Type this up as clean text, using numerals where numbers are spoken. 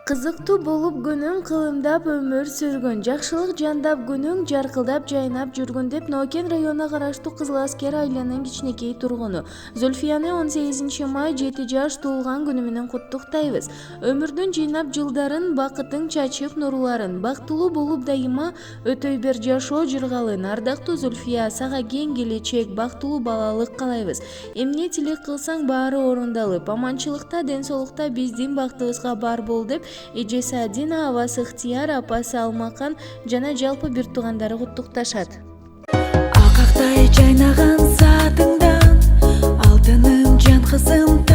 Кызыктуу болуп күнүң кылымдап өмүр сүргөн, жакшылык жандап күнүң жаркылдап жайнап жүргөн деп Нокен районуна караштуу Кызыл Аскер айылынын кичинекей тургуну Зульфияны 18 май 7 жаш туулган күнү менен куттуктайбыз. Өмүрдүн жыйнап жылдарын, бакытың чачып нурларын, бактылуу болуп дайыма өтөй бер жашоо жыргалын. Ардактуу Зульфия, сага кең келечек, бактылуу балалык каалайбыз. Эмне тилек кылсаң баары орундалып, аманчылыкта, ден соолукта биздин бактыбызга бар бол деп эжеси Адина, абасы Ыктыяр, апасы Алмакан жана жалпы бир туугандары куттукташат. Акактай жайнаган саатыңдан, алтыным жан кызым